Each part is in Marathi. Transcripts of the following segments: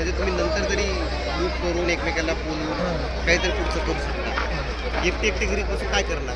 म्हणजे तुम्ही नंतर तरी ग्रुप करून एकमेकांना बोलून काहीतरी पुढचं करू शकता. एकटे एकटे घरी बसून काय करणार?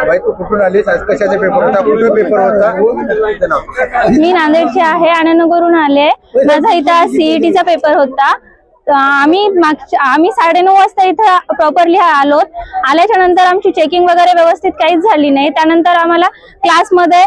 भाई तू कुठून आलीस? आज कशाचा पेपर होता? कुठे पेपर होता? मी नांदेडचे आहे, आनंदवरून आले. माझा इथं सीईटीचा पेपर होता. आम्ही 9:30 वाजता इथं प्रॉपरली आलो. आल्याच्या नंतर आमची चेकिंग वगैरे व्यवस्थित काहीच झाली नाही. त्यानंतर आम्हाला क्लासमध्ये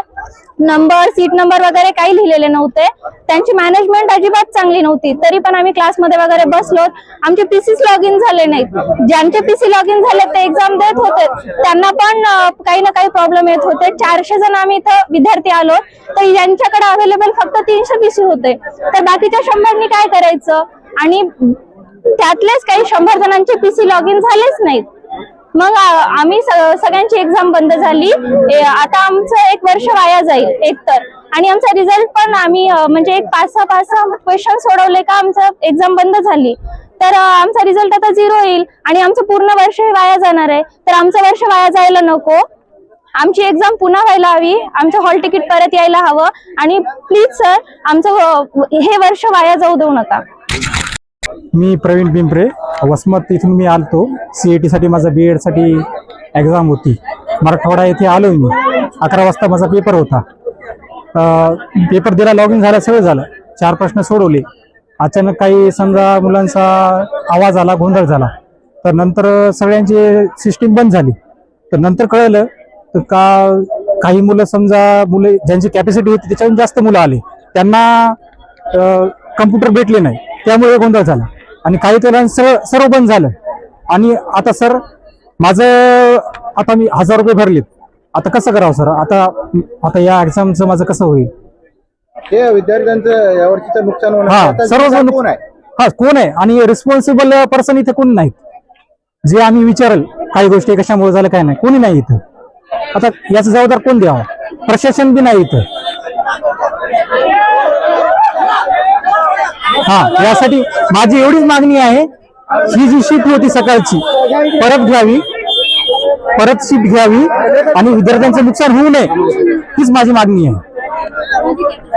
नंबर, सीट नंबर वगैरे काही लिहिलेले नव्हते. त्यांची मॅनेजमेंट अजिबात चांगली नव्हती. तरी पण आम्ही क्लासमध्ये वगैरे बसलो. आमचे पीसीच लॉग इन झाले नाहीत. ज्यांचे पीसी लॉग इन झाले ते एक्झाम देत होते, त्यांना पण काही ना काही प्रॉब्लेम येत होते. 400 जण आम्ही इथं विद्यार्थी आलो, तर यांच्याकडे अवेलेबल फक्त 300 पीसी होते. तर बाकीच्या 100नी काय करायचं? आणि त्यातलेच काही 100 जणांचे पीसी लॉग इन झालेच नाहीत. मग आम्ही सगळ्यांची एक्झाम बंद झाली. आता आमचं 1 वर्ष वाया जाईल एकतर. आणि आमचा रिझल्ट पण आम्ही म्हणजे एक 5-6 क्वेश्चन सोडवले का आमचं एक्झाम बंद झाली. तर आमचा रिझल्ट आता 0 येईल आणि आमचं पूर्ण वर्ष हे वाया जाणार आहे. तर आमचं वर्ष वाया जायला नको. आमची एक्झाम पुन्हा व्हायला हवी. आमचं हॉल तिकीट परत यायला हवं. आणि प्लीज सर, आमचं हे वर्ष वाया जाऊ देऊ नका. मी प्रवीण पिंपरे, वसमत इथून मी आलतो. सीईटी साठी माझा बीएड साठी एक्झाम होती. मराठवाडा येथे आलोय मी. 11 वाजता माझा पेपर होता. पेपर दिला, लॉग इन झाला, सगळं झालं. 4 प्रश्न सोडवले. अचानक काही समजा मुलांचा आवाज आला, गोंधळ झाला. तर नंतर सगळ्यांची सिस्टीम बंद झाली. तर नंतर कळलं तर काही मुलं समजा ज्यांची कॅपॅसिटी होती त्याच्याहून जास्त मुलं आले, त्यांना कम्प्युटर भेटले नाही, त्यामुळे गोंधळ झाला. आणि काही मुलांचं सर्व बंद झालं. आणि आता सर माझं आता मी 1000 रुपये भरलेत. आता कसं करावं सर? आता या एक्झामचं माझं कसं होईल? हे विद्यार्थ्यांचं यावर्षीचं नुकसान होणार. सर्व कोण आहे? हा, कोण आहे? आणि रिस्पॉन्सिबल पर्सन इथे कोणी नाहीत, जे आम्ही विचारल काही गोष्टी कशामुळे झालं काय नाही, कोणी नाही इथं. आता याचं जबाबदार कोण द्यावं? प्रशासन बी नाही इथं. हा, यासाठी माझी एवढीच मागणी आहे, ही जी शीट होती सकाळची परत घ्यावी, परत शीट घ्यावी आणि विद्यार्थ्यांचं नुकसान होऊ नये, हीच माझी मागणी आहे.